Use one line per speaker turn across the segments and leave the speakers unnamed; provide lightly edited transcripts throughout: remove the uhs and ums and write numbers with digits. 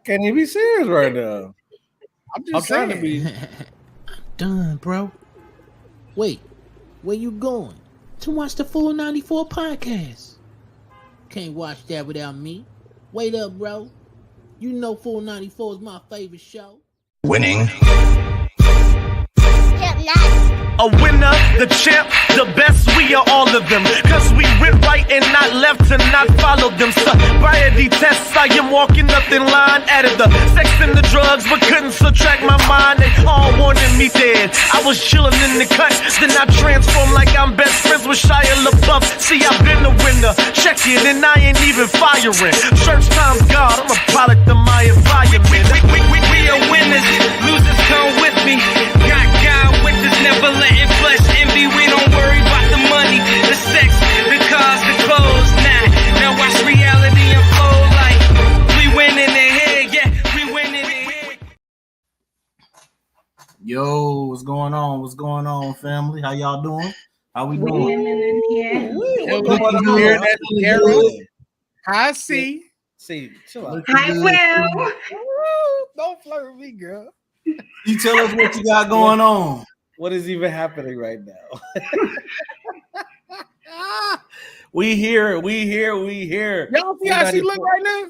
can't even be serious right now.
I'm just trying to be.
Done, bro. Wait, where you going? To watch the Full 94 podcast. Can't watch that without me. Wait up, bro. You know Full 94 is my favorite show.
Winning.
A winner, the champ, the best, we are all of them. Cause we went right and not left to not follow them. Sobriety tests, I am walking up in line. Added the sex and the drugs, but couldn't subtract my mind. They all wanted me dead. I was chilling in the cut, then I transformed like I'm best friends with Shia LaBeouf. See, I've been a winner, check it, and I ain't even firing. Church time's God, I'm a product of my environment. We are winners, losers come with me. Got God with us, never letting flesh envy. We don't worry about the money, the sex, the cars, the clothes. Now watch reality unfold like we winning in here, yeah, we winning in here.
Yo, what's going on? What's going on, family? How y'all doing? How we doing?
Hi, C.
See, chill out.
Hi, Will.
Don't flirt with me, girl.
You tell us what you got going on.
What is even happening right now? we here.
Y'all see how she look right now?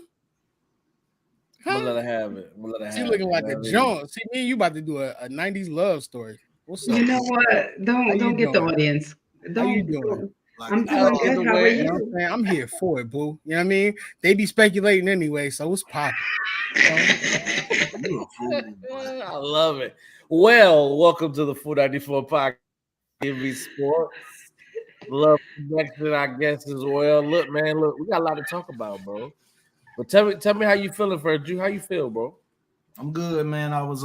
I'm gonna let her have it.
She looking like a Jones. See, me and you about to do a 90s love story. What's up?
You know what? Don't get the audience.
How you doing?
I'm doing good. How are
You know what I'm saying? I'm here for it, boo. You know what I mean? They be speculating anyway, so it's popping.
I love it. Well, welcome to the Full 94 podcast. TV Sports. Love connection, I guess, as well. Look, man, we got a lot to talk about, bro. But tell me how you feeling first, Drew. How you feel, bro?
I'm good, man. I was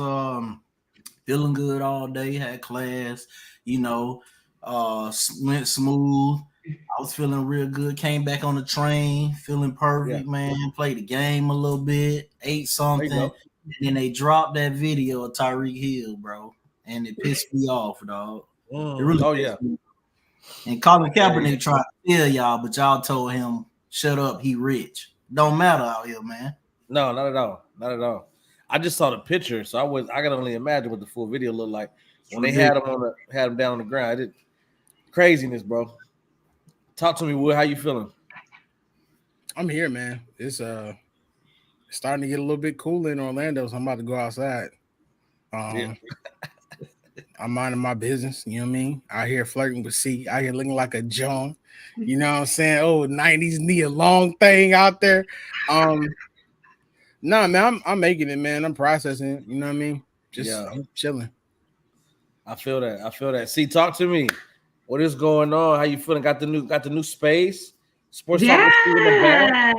feeling good all day, had class, went smooth. I was feeling real good. Came back on the train, feeling perfect, man. Played the game a little bit, ate something, and then they dropped that video of Tyreek Hill, bro, and it pissed me off, dog. It really pissed me. And Colin Kaepernick tried to tell y'all, but y'all told him, "Shut up, he rich." Don't matter out here, man.
No, not at all. Not at all. I just saw the picture, so I can only imagine what the full video looked like when they had him down on the ground. Craziness, bro. Talk to me, Will. How you feeling?
I'm here, man. It's starting to get a little bit cooler in Orlando, so I'm about to go outside. I'm minding my business, you know what I mean? Out here flirting with C, out here looking like a John. You know what I'm saying? Oh, 90s knee, a long thing out there. Nah, man, I'm making it, man. I'm processing it, you know what I mean? I'm chilling.
I feel that. See, talk to me. What is going on? How you feeling? Got the new space? Sports Talk in the back.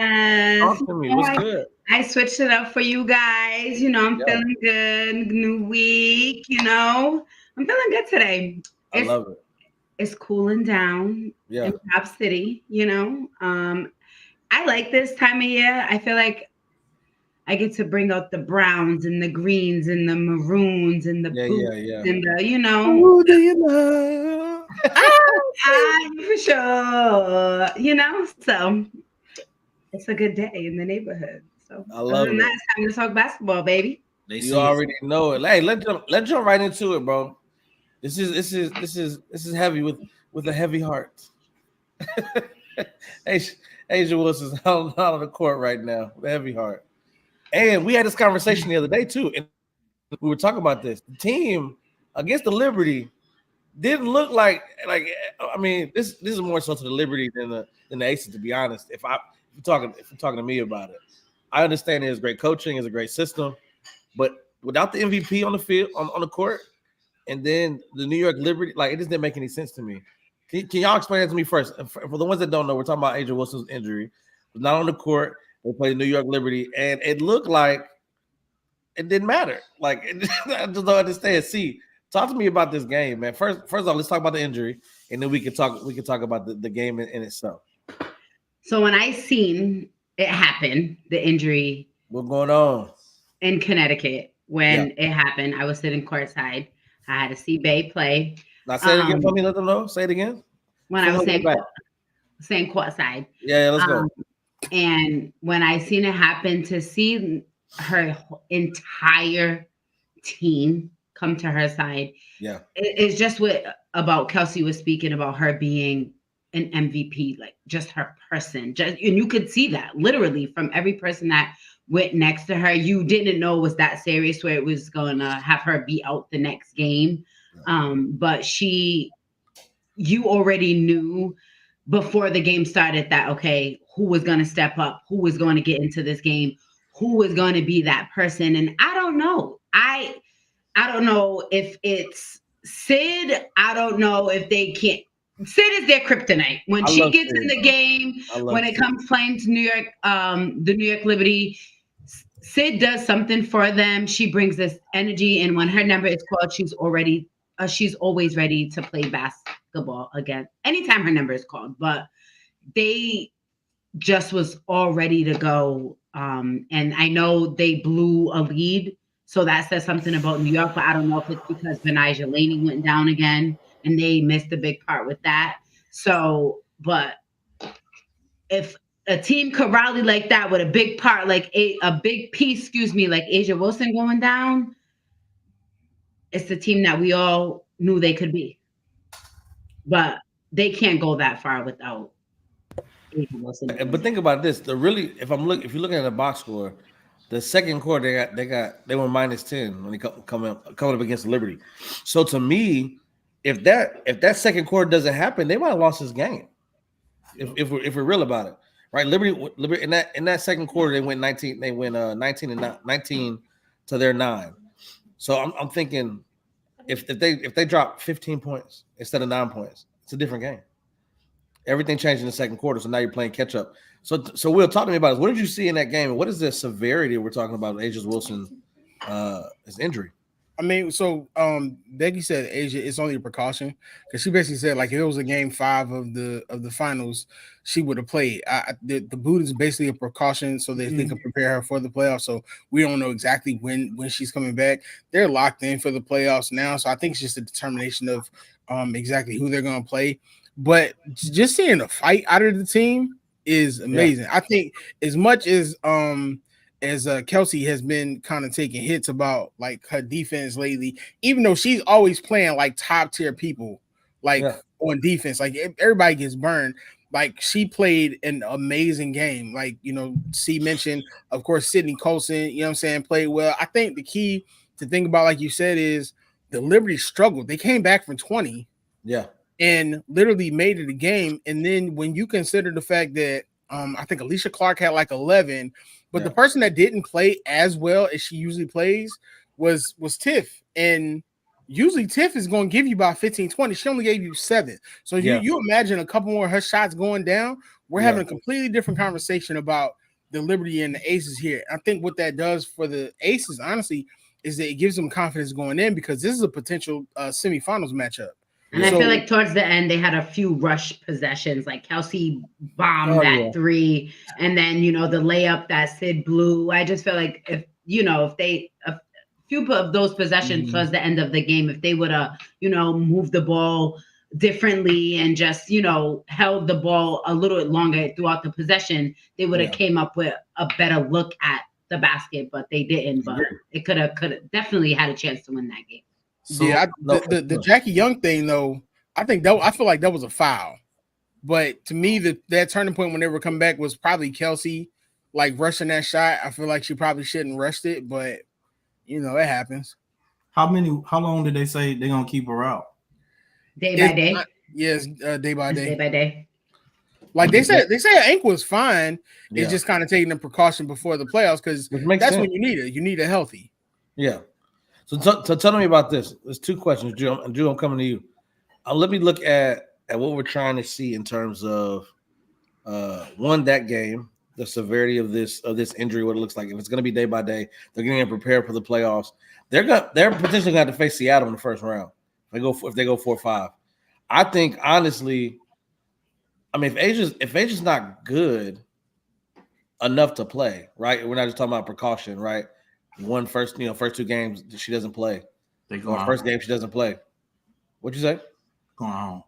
Talk to me. What's good?
I switched it up for you guys. I'm feeling good. New week, I'm feeling good today.
I love it.
It's cooling down in Pop City, I like this time of year. I feel like I get to bring out the browns and the greens and the maroons and the boots and the,
Who do you know?
for sure. So it's a good day in the neighborhood. So
I love it.
It's time to talk basketball, baby.
You already know it. Hey, let's jump right into it, bro. This is heavy with a heavy heart. Asia Wilson's out on the court right now with a heavy heart. And we had this conversation the other day too, and we were talking about this. The team against the Liberty didn't look like I mean, this is more so to the Liberty than the Aces, to be honest. If you're talking to me about it, I understand it's great coaching, it's a great system, but without the MVP on the field on the court, and then the New York Liberty, it just didn't make any sense to me. Can y'all explain that to me first? For the ones that don't know, we're talking about Asia Wilson's injury. Was not on the court. They played New York Liberty, and it looked like it didn't matter. I just don't understand. See, talk to me about this game, man. First of all, let's talk about the injury, and then we can talk about the game in itself.
So when I seen it happen, the injury,
what's going on
in Connecticut when it happened, I was sitting courtside. I had to see Bay play.
Now say it again for me. Let them know. Say it again.
When I was saying courtside.
Yeah, let's go.
And when I seen it happen, to see her entire team come to her side.
Yeah.
It's just what about Kelsey was speaking about her being an MVP, like just her person. And you could see that literally from every person that went next to her. You didn't know it was that serious where it was gonna have her be out the next game. But you already knew before the game started that, okay, who was going to step up, who was going to get into this game, who was going to be that person. And I don't know. I don't know if it's Sid. I don't know if they can't. Sid is their kryptonite. When she gets in the game, when it comes playing to New York, the New York Liberty, Sid does something for them. She brings this energy, and when her number is called, she's always ready to play basketball again. Anytime her number is called, but they just was all ready to go. And I know they blew a lead, so that says something about New York. But I don't know if it's because Benijah Laney went down again and they missed a big part with that. So, but if a team could rally like that with a big part, like a big piece, like Asia Wilson going down, it's the team that we all knew they could be. But they can't go that far without Asia Wilson.
But think about this: if you're looking at the box score, the second quarter they were -10 when they coming up against Liberty. So to me, if that second quarter doesn't happen, they might have lost this game. If we're real about it, right? Liberty in that second quarter they went 19. They went 19 to their 9. So I'm thinking if they drop 15 points instead of 9 points, it's a different game. Everything changed in the second quarter, so now you're playing catch up. So Will, talk to me about this. What did you see in that game, and what is the severity we're talking about with Asia Wilson's injury?
I mean, so Becky said Asia, it's only a precaution because she basically said like if it was a game 5 of the finals, she would have played. The boot is basically a precaution so they can prepare her for the playoffs. So we don't know exactly when she's coming back. They're locked in for the playoffs now, so I think it's just a determination of exactly who they're going to play. But just seeing a fight out of the team is amazing. Yeah. I think as much as Kelsey has been kind of taking hits about like her defense lately, even though she's always playing like top tier people, like on defense, like everybody gets burned. Like she played an amazing game. Like, C mentioned, of course, Sydney Colson, played well. I think the key to think about, like you said, is the Liberty struggled. They came back from 20.
Yeah.
And literally made it a game. And then when you consider the fact that I think Alicia Clark had like 11, but the person that didn't play as well as she usually plays was Tiff. And usually Tiff is going to give you about 15, 20. She only gave you 7. So you imagine a couple more of her shots going down. We're having a completely different conversation about the Liberty and the Aces here. I think what that does for the Aces, honestly, is that it gives them confidence going in because this is a potential semifinals matchup.
And I feel like towards the end, they had a few rush possessions, like Kelsey bombed that 3, and then, the layup that Sid blew. I just feel like if they a few of those possessions towards the end of the game, if they would have, moved the ball differently and just, held the ball a little bit longer throughout the possession, they would have came up with a better look at the basket, but they didn't. But it could have definitely had a chance to win that game.
So, the Jackie Young thing though, I feel like that was a foul. But to me, that turning point when they were coming back was probably Kelsey like rushing that shot. I feel like she probably shouldn't rushed it, but it happens.
How long did they say they're gonna keep her out?
Day by day.
Yes, day by day.
Day by day.
Like they said her ankle was fine. It's just kind of taking a precaution before the playoffs because that's when you need it. You need it healthy.
Yeah. So tell me about this. There's 2 questions, Drew. I'm coming to you. Let me look at what we're trying to see in terms of one, that game, the severity of this injury, what it looks like. If it's going to be day by day, they're getting prepared for the playoffs. They're potentially going to have to face Seattle in the first round. If they go 4-5, I think honestly, I mean, if Asia's not good enough to play, right? We're not just talking about precaution, right? First 2 games she doesn't play. First game she doesn't play. What'd you say?
Going home.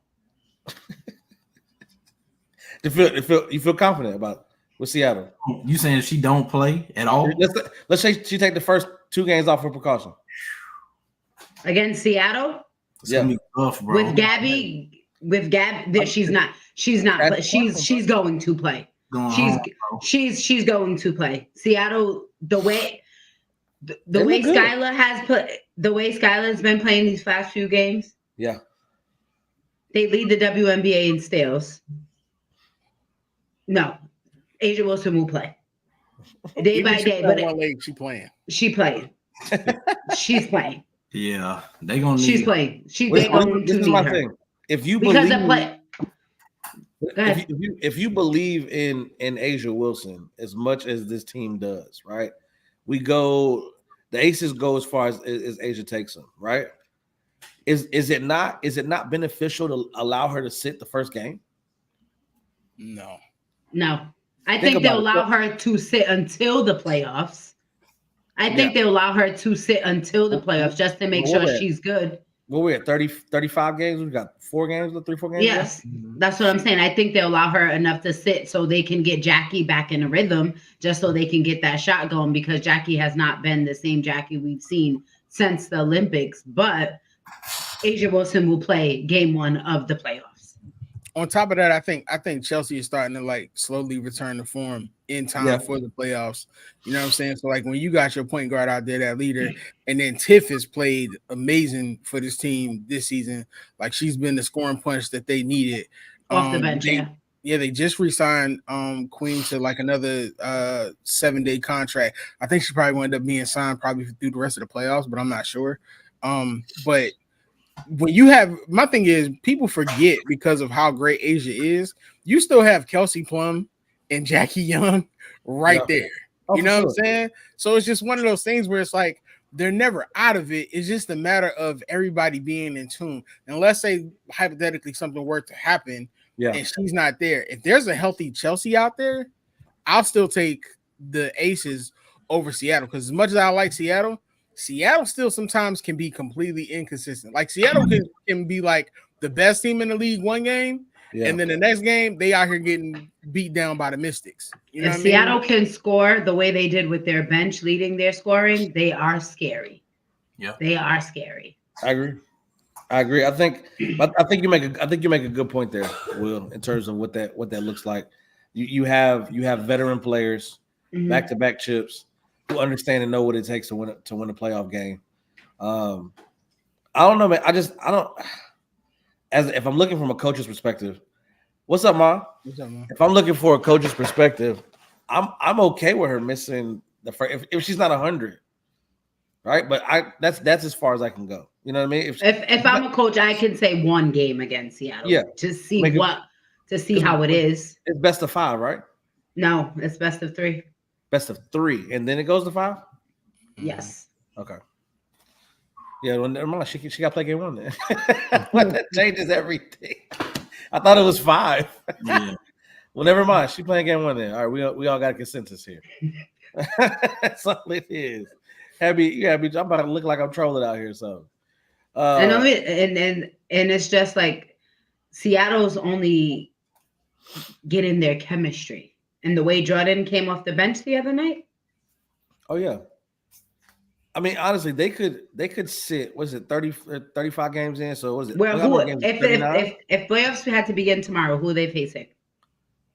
You feel confident about with Seattle.
You saying she don't play at all?
Let's say she take the first 2 games off for precaution
against Seattle.
It's gonna be tough, bro.
With Gabby, she's not, but she's going to play. She's going to play. Seattle, the way Skylar's been playing these last few games.
Yeah.
They lead the WNBA in steals. No, Asia Wilson will play day by day. But she playing. She's playing.
Yeah, they gonna.
She's playing. They going to need her. Thing.
If you believe, if you believe in Asia Wilson as much as this team does, right? The Aces go as far as Asia takes them, right? Is it not beneficial to allow her to sit the first game?
No.
I think they'll allow her to sit until the playoffs. I think they'll allow her to sit until the playoffs just to make sure she's good.
Well, we're at 35 games. We've got 4 games, 4 games.
Yes, that's what I'm saying. I think they'll allow her enough to sit so they can get Jackie back in a rhythm, just so they can get that shot going, because Jackie has not been the same Jackie we've seen since the Olympics. But Asia Wilson will play game 1 of the playoffs.
On top of that, I think Chelsea is starting to like slowly return to form in time for the playoffs. You know what I'm saying? So like when you got your point guard out there, that leader, and then Tiff has played amazing for this team this season. Like she's been the scoring punch that they needed.
Off the bench,
they just re-signed Queen to like another 7-day contract. I think she probably will end up being signed probably through the rest of the playoffs, but I'm not sure. But when you have, my thing is, people forget because of how great Asia is, you still have Kelsey Plum and Jackie Young right there. You know what I'm saying? So it's just one of those things where it's like they're never out of it. It's just a matter of everybody being in tune. And let's say hypothetically something were to happen and she's not there. If there's a healthy Chelsea out there, I'll still take the Aces over Seattle, because as much as I like Seattle still sometimes can be completely inconsistent. Like Seattle can be like the best team in the league one game, and then the next game they out here getting beat down by the Mystics. You know
if Seattle can score the way they did with their bench leading their scoring, they are scary. Yeah, they are scary.
I agree. I think you make a good point there, Will, in terms of what that looks like. You have veteran players, back-to-back chips, who understand and know what it takes to win a playoff game. I don't know, man. If I'm looking from a coach's perspective, what's up, Ma?
What's up, Ma?
If I'm looking for a coach's perspective, I'm okay with her missing the first if she's not 100, right? But that's as far as I can go. You know what I mean?
If I'm a coach, I can say 1 game against Seattle. Yeah, to see how it is.
It's best of 5, right?
No, it's best of 3.
Best of 3, and then it goes to 5.
Yes.
Okay. Yeah, well, never mind. She got to play game 1 then. That changes everything. I thought it was 5. Yeah. Well, never mind. She playing game 1 then. All right, we all got a consensus here. That's all it is. I'm about to look like I'm trolling out here. So,
I know it, and it's just like Seattle's only getting their chemistry. And the way Jordan came off the bench the other night.
Oh yeah. I mean, honestly, they could sit. Was it 35 games in? So was it?
Well, if playoffs had to begin tomorrow, who are they facing?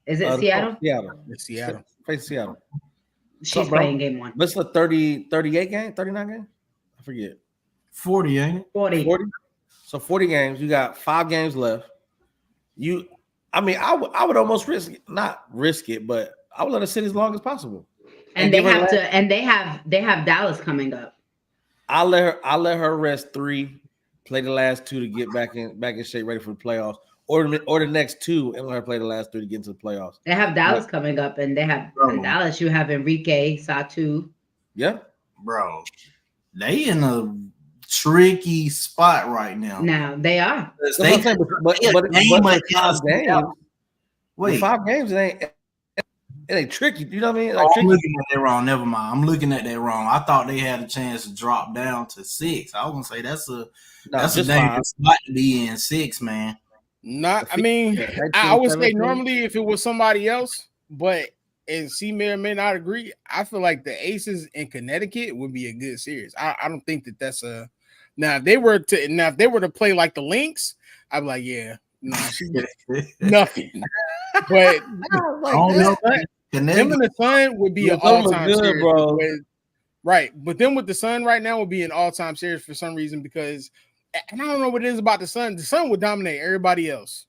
Is it Seattle?
It's Seattle.
Face Seattle.
She's playing game 1.
What's the 38 game? 39 game? I forget.
40, ain't it?
40.
So 40 games. You got 5 games left. I would almost not risk it, but I would let her sit as long as possible.
And they have Dallas coming up.
I'll let her rest 3, play the last 2 to get back in shape, ready for the playoffs, or the next 2 and let her play the last 3 to get into the playoffs.
They have Dallas coming up, and they have in Dallas. You have Enrique Satu.
Yeah,
bro, they in a tricky spot right now.
Now they are.
But 5 games, it ain't tricky. You know what I mean?
I'm looking at that wrong. Never mind. I'm looking at that wrong. I thought they had a chance to drop down to 6. I was gonna say that's a dangerous spot to be in, 6, man.
I would say normally if it was somebody else, but and C may or may not agree. I feel like the Aces in Connecticut would be a good series. I don't think that's a now if they were to play like the Lynx, I'd be like, yeah, nah, she nothing. But them and the Sun would be an all-time series,
bro.
Right? But them with the Sun right now would be an all-time series for some reason because, and I don't know what it is about the Sun would dominate everybody else.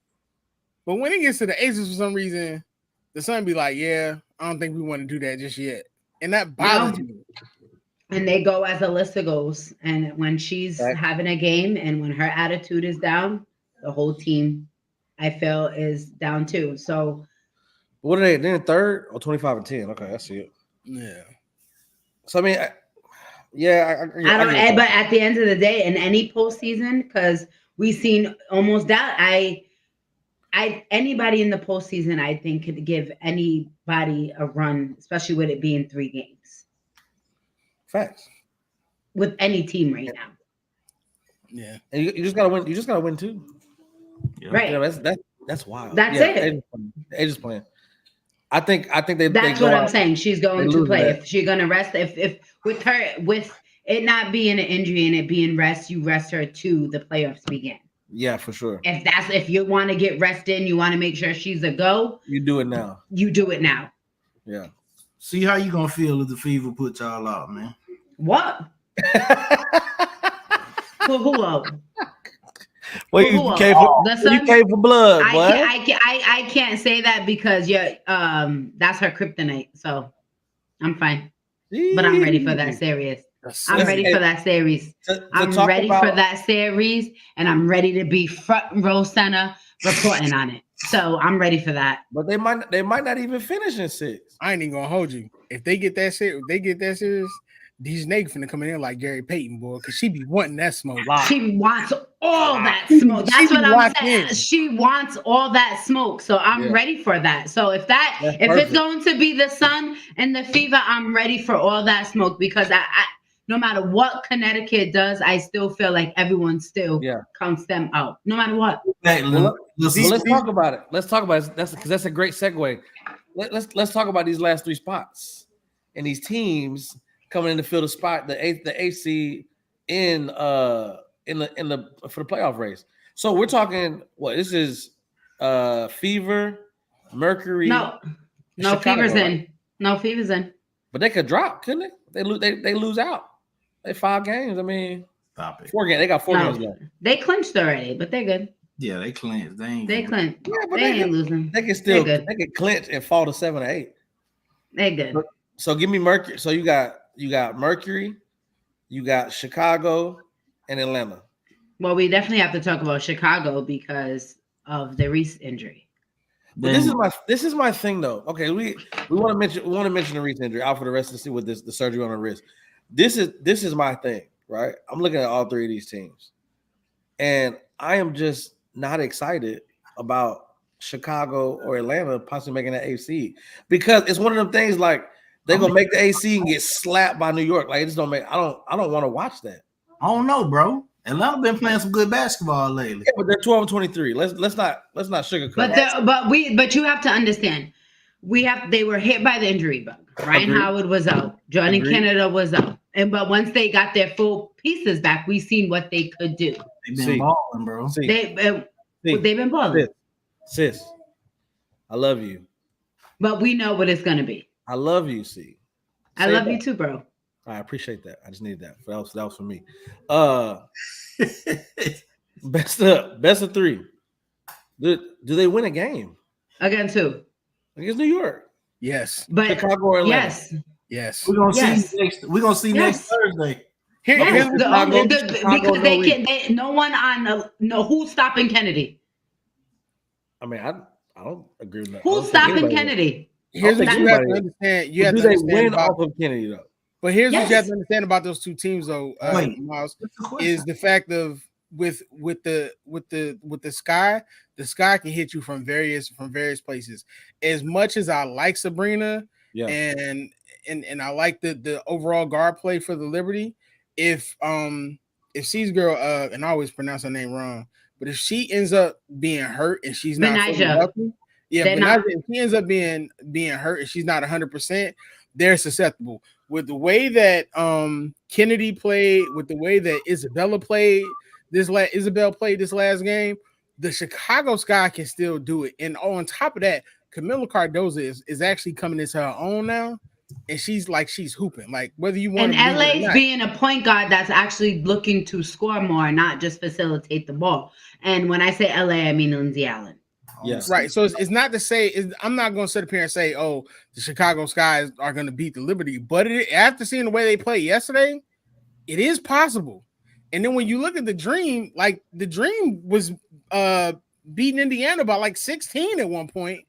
But when it gets to the Aces for some reason, the Sun be like, yeah, I don't think we want to do that just yet. And that bothers me.
And they go as Alyssa goes. And when she's having a game and when her attitude is down, the whole team, I feel, is down too. So
what are they? They're in third or 25-10. Okay, I see it.
Yeah.
So I mean,
I don't. But at the end of the day, in any postseason, because we've seen almost that. Anybody in the postseason, I think, could give anybody a run, especially with it being 3 games.
Facts.
With any team right now.
Yeah.
And you just gotta win. You just gotta win too.
Yeah. Right.
Yeah, that's wild.
That's it.
They just playing. I think they.
That's what I'm saying. She's going to play. If she's gonna rest, if with it not being an injury and it being rest, you rest her to the playoffs begin.
Yeah, for sure.
If you want to get rest in, you want to make sure she's a go.
You do it now.
You do it now.
Yeah.
See how you gonna feel if the fever put y'all out, man.
What? Who out?
Well, you came for blood.
I can't say that because that's her kryptonite. So I'm fine. But I'm ready for that series. I'm ready for that series. I'm ready for that series, and I'm ready to be front row center reporting on it. So I'm ready for that.
But they might not even finish in 6.
I ain't even gonna hold you. If they get that series, these niggas finna come in like Gary Payton, boy, because she be wanting that smoke.
She wants all that smoke. That's what I'm saying. She wants all that smoke. So I'm ready for that. So if it's going to be the Sun and the Fever, I'm ready for all that smoke because I no matter what Connecticut does, I still feel like everyone still counts them out, no matter what.
Let's talk about it. Let's talk about it. That's a great segue. Let's talk about these last 3 spots and these teams coming in to fill the spot, the AC in the for the playoff race. So we're talking what this is Fever, Mercury.
No
Chicago,
Fever's
right?
in. No Fever's in.
But they could drop, couldn't they? They lose out. They 5 games. I mean,
stop it.
4 games. They got 4 games left.
They clinched already, but they're good.
Yeah, they clinched.
They clinched.
Yeah, but
they ain't losing.
They can still they can clinch and fall to 7 or 8.
They good.
So give me Mercury. So you got Mercury, you got Chicago, and Atlanta.
Well, we definitely have to talk about Chicago because of the Reese injury.
But this is my thing though. Okay, we want to mention the Reese injury out for the rest to see what the surgery on the wrist. This is my thing, right? I'm looking at all 3 of these teams, and I am just not excited about Chicago or Atlanta possibly making that AC because it's one of them things like they're gonna make the AC and get slapped by New York. Like it just don't make. I don't want to watch that.
I don't know, bro. Atlanta been playing some good basketball lately.
Yeah, but they're 12-23. Let's not sugarcoat.
But you have to understand, they were hit by the injury bug. Ryan Howard was out. Jordan Canada was out. But once they got their full pieces back, we seen what they could do.
They've been balling, bro.
They've been balling.
Sis, I love you.
But we know what it's gonna be.
I love you, C.
I love you too, bro.
I appreciate that. I just needed that. That was for me. Best of 3. Do they win a game?
Against who?
Against New York.
Yes.
But
Chicago or Atlanta.
Yes.
We're gonna see next Thursday.
Because no one who's stopping Kennedy.
I mean, I don't agree with that.
Who's stopping Kennedy?
Here's what you have to understand. You have to understand
off of Kennedy though.
But here's what you have to understand about those 2 teams though, Miles, is the fact of with the sky, the sky can hit you from various places. As much as I like Sabrina, and I like the overall guard play for the Liberty, if C's girl and I always pronounce her name wrong, but if she ends up being hurt and she's not fully healthy, Yeah, but not if she ends up being hurt and she's not 100%, they're susceptible. With the way that Kennedy played, with the way that Isabel played this last game, the Chicago Sky can still do it. And on top of that, Camila Cardozo is actually coming into her own now, and she's hooping. Like whether you want
and LA's being a point guard that's actually looking to score more, not just facilitate the ball. And when I say LA, I mean Lindsay Allen.
Yes, right. So it's not to say I'm not going to sit up here and say, oh, the Chicago Skies are going to beat the Liberty, but after seeing the way they played yesterday, it is possible. And then when you look at the Dream, like the Dream was beating Indiana by like 16 at one point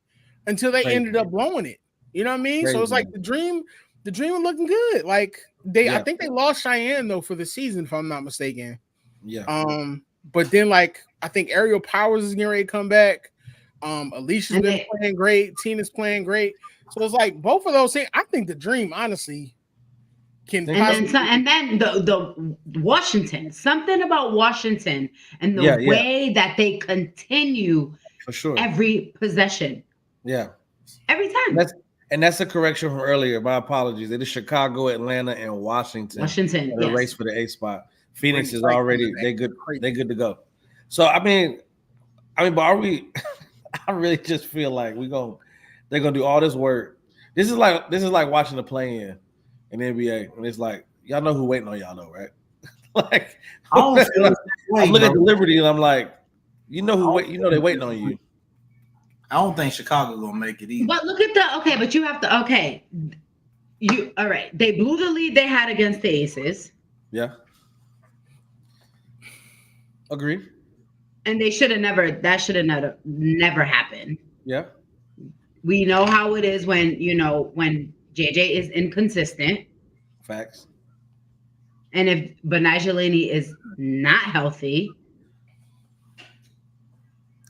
until they ended up blowing it. You know what I mean? So it's like the Dream was looking good. Like I think they lost Cheyenne though for the season, if I'm not mistaken.
Yeah.
But then like I think Ariel Powers is getting ready to come back. Alicia's been playing great. Tina's playing great. So it's like both of those things. I think the Dream, honestly, can.
And then the Washington, something about Washington and the way that they continue
for sure
every possession.
Yeah,
every time.
That's a correction from earlier. My apologies. It is Chicago, Atlanta, and Washington. The race for the 8th spot. Phoenix is already they good to go. So I mean, but are we? I really just feel like they're gonna do all this work. This is like watching the play-in in the NBA, and it's like y'all know who waiting on y'all though, right? Like I'm looking at the Liberty, and I'm like, you know they're waiting on you.
I don't think Chicago gonna make it either.
But look at but you have to you all right. They blew the lead they had against the Aces.
Yeah. Agree.
And that should have never happened.
Yeah.
We know how it is when JJ is inconsistent.
Facts.
And if Benajelini is not healthy.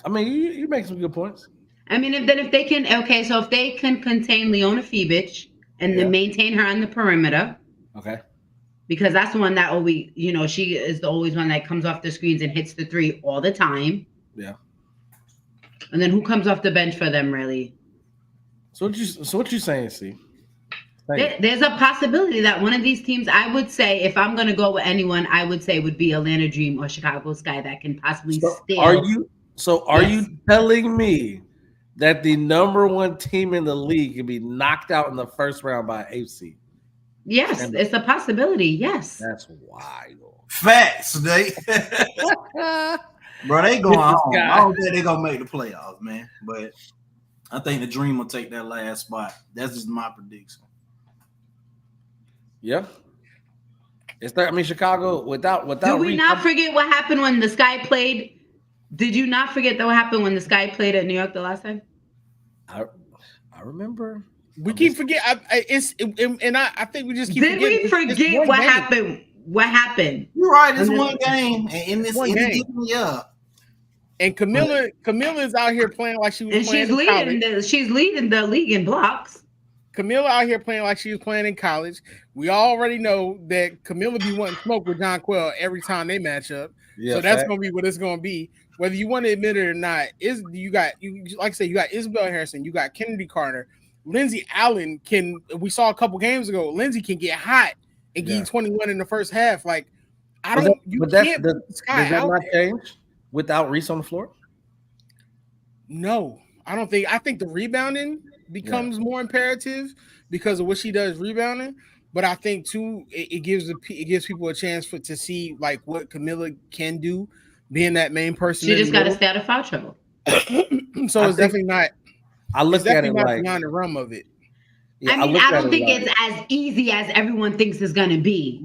I mean, you make some good points.
I mean, if they can contain Leona Fibic and then maintain her on the perimeter.
Okay.
Because that's the one that always, she is the always one that comes off the screens and hits the three all the time.
Yeah.
And then who comes off the bench for them, really?
So what you saying, C?
There's a possibility that one of these teams, I would say, if I'm going to go with anyone, I would say would be Atlanta Dream or Chicago Sky that can possibly steal.
Are you telling me that the number one team in the league can be knocked out in the first round by AFC?
Yes, it's a possibility. Yes.
That's wild.
Facts, they. Bro, they going home. I don't think they're going to make the playoffs, man. But I think the Dream will take that last spot. That's just my prediction.
Yeah. Chicago without.
Did we not forget what happened when the Sky played? Did you not forget what happened when the Sky played at New York the last time?
I remember.
We keep forgetting. I think we just keep.
Did we forget what happened? What happened?
You're right. It's one game, and in this one game, yeah.
And Camila is out here playing like she was.
And she's leading the league in blocks.
Camila out here playing like she was playing in college. We already know that Camila be wanting smoke with John Quell every time they match up. Yeah, so that's gonna be what it's gonna be. Whether you want to admit it or not, you got Isabel Harrison, you got Kennedy Carter. Lindsay Allen we saw a couple games ago, Lindsay can get hot and get 21 in the first half. Like, does that
not change without Reese on the floor?
No, I don't think. I think the rebounding becomes more imperative because of what she does rebounding. But I think too, it gives people a chance to see like what Camila can do, being that main person.
She just got to stay out of foul trouble.
So it's definitely not.
I look at it like
beyond the realm of it.
Yeah, I don't think it's as easy as everyone thinks it's going to be.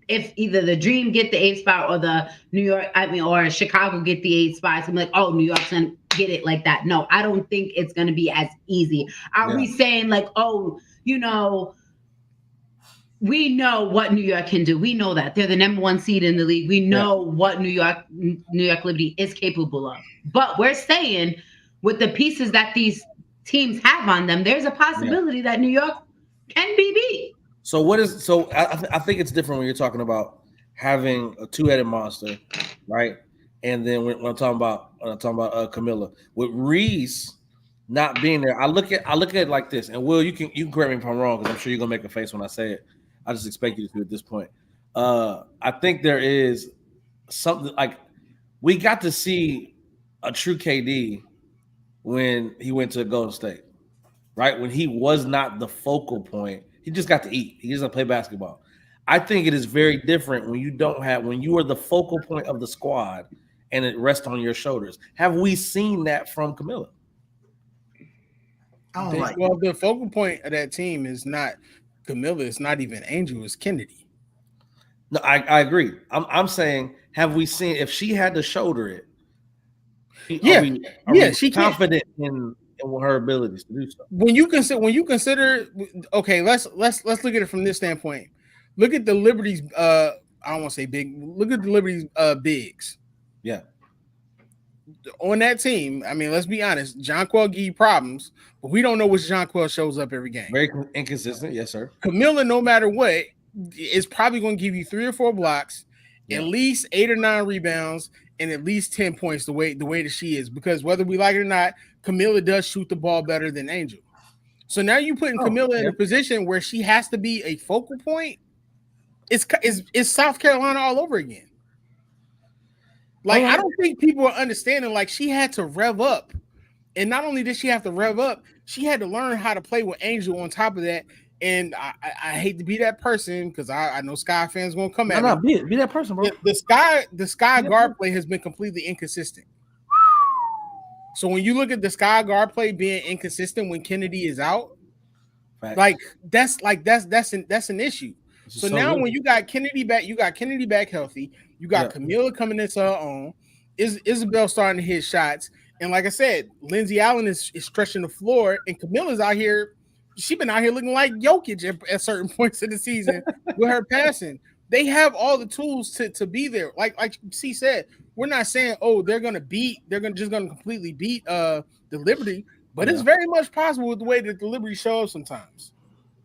If either the Dream get the 8th spot or the New York, or Chicago get the 8th spots, I'm like, oh, New York's going to get it like that. No, I don't think it's going to be as easy. Are we saying like, oh, we know what New York can do. We know that they're the number 1 seed in the league. We know what New York Liberty is capable of. But we're saying with the pieces that these teams have on them, there's a possibility that New York can be beat.
So I think it's different when you're talking about having a two-headed monster, right? And then when I'm talking about Camilla with Reese not being there, I look at it like this. And Will, you can correct me if I'm wrong, because I'm sure you're gonna make a face when I say it. I just expect you to at this point. I think there is something like we got to see a true KD when he went to Golden State, right? When he was not the focal point, he just got to eat. He doesn't play basketball. I think it is very different when you are the focal point of the squad and it rests on your shoulders. Have we seen that from Camilla?
Well, the focal point of that team is not Camilla. It's not even Angel. It's Kennedy.
No, I agree. I'm saying, have we seen if she had to shoulder it? Are we
she
confident in her abilities to do so.
When you consider, okay, let's look at it from this standpoint. Look at the Liberty's. I don't want to say big. Look at the Liberty's bigs.
Yeah.
On that team, I mean, let's be honest. Jonquel give you problems, but we don't know which Jonquel shows up every game.
Very inconsistent, yes, sir.
Camilla, no matter what, is probably going to give you 3 or 4 blocks, at least 8 or 9 rebounds, and at least 10 points. The way that she is, because whether we like it or not, Camilla does shoot the ball better than Angel. So now you putting Camilla in a position where she has to be a focal point. It's South Carolina all over again. Like, I don't think people are understanding. Like, she had to rev up, and not only did she have to rev up, she had to learn how to play with Angel on top of that. And I hate to be that person, because I know Sky fans gonna come at
me. Be that person, bro.
The Sky guard play has been completely inconsistent. So when you look at the Sky guard play being inconsistent when Kennedy is out, that's an issue. So now when you got Kennedy back healthy, you got Camilla coming into her own, Isabel starting to hit shots, and like I said, Lindsay Allen is stretching the floor, and Camilla's out here. She's been out here looking like Jokic at certain points of the season with her passing. They have all the tools to be there. Like C said, we're not saying they're gonna completely beat the Liberty, but it's very much possible with the way that the Liberty show up sometimes.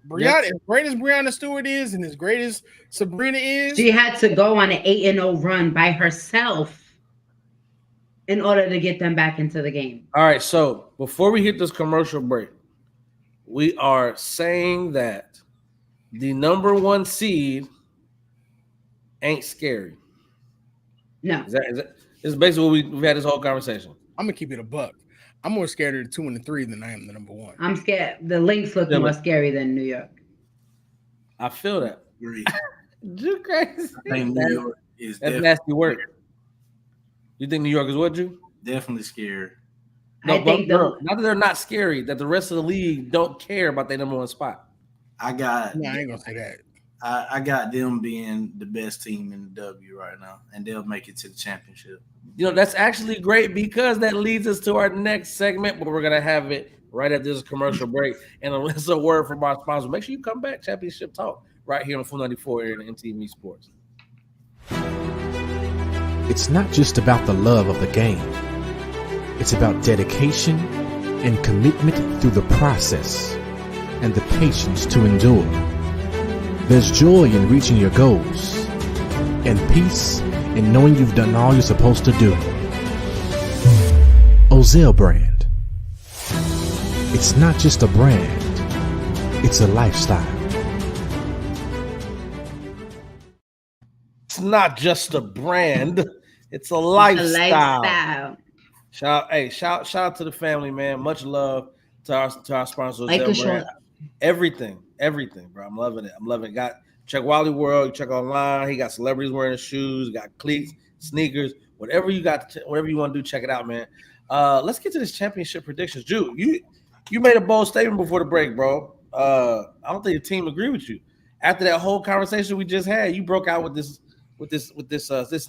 Brianna, as great as Brianna Stewart is, and as great as Sabrina is,
she had to go on an 8-0 run by herself in order to get them back into the game.
All right, so before we hit this commercial break, we are saying that the number 1 seed ain't scary.
No.
Is that is basically what we've had this whole conversation.
I'm gonna keep it a buck. I'm more scared of the 2 and the 3 than I am the number 1.
I'm scared. The Lynx look more scary than New York.
I feel that. You crazy.
I think New York is
that's nasty work. You think New York is what, Drew?
Definitely scared.
No, I think not that they're not scary, that the rest of the league don't care about their number 1 spot.
I ain't
gonna say that.
I got them being the best team in the W right now, and they'll make it to the championship.
You know, that's actually great, because that leads us to our next segment, but we're going to have it right at this commercial break. And it's a word from our sponsor. Make sure you come back, Championship Talk, right here on 494 here in MTV Sports.
It's not just about the love of the game. It's about dedication and commitment through the process and the patience to endure. There's joy in reaching your goals and peace in knowing you've done all you're supposed to do. Ozell brand. It's not just a brand, it's a lifestyle.
It's not just a brand, it's a lifestyle. Shout out to the family, man. Much love to our sponsors. Like everything, bro. I'm loving it. Got check Wally World, check online. He got celebrities wearing his shoes, got cleats, sneakers, whatever you got, whatever you want to do, check it out, man. Let's get to this championship predictions. Drew, you made a bold statement before the break, bro. I don't think the team agreed with you. After that whole conversation we just had, you broke out with this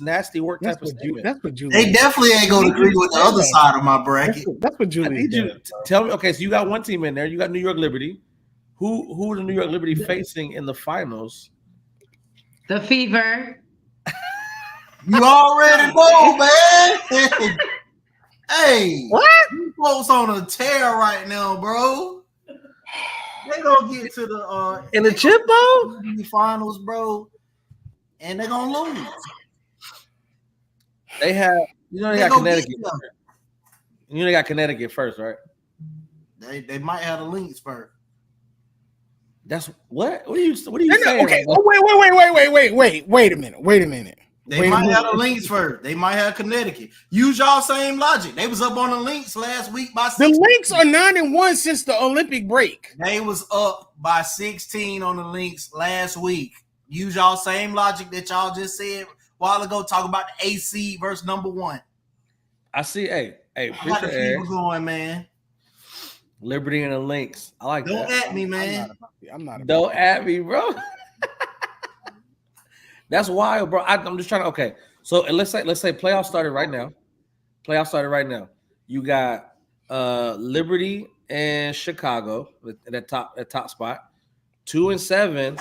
nasty work type of statement.
That's what Julie.
They definitely ain't gonna agree with the other side of my bracket.
That's what Julie.
I need you to tell me. Okay, so you got one team in there. You got New York Liberty. Who are the New York Liberty facing in the finals?
The Fever.
You already know, man. Hey, what? You folks on a tear right now, bro. They gonna get to the
in the chip bowl
finals, bro, and they're gonna lose.
They have You know they got Connecticut. You know they got Connecticut first, right?
They might have the Lynx first.
That's what? What are you saying?
Okay.
Right now?
Wait a minute.
They might have the Lynx first. They might have Connecticut. Use y'all same logic. They was up on the Lynx last week by 16.
The Lynx are 9-1 since the Olympic break.
They was up by 16 on the Lynx last week. Use y'all same logic that y'all just said a while ago. Talk about the AC versus number 1.
I see. Hey,
got the people going, man.
Liberty and the Lynx. I like that.
Don't at me, man.
I'm not.
Don't at me, bro. That's wild, bro. I'm just trying to. Okay, so let's say playoffs started right now. You got Liberty and Chicago at that top spot. 2 and 7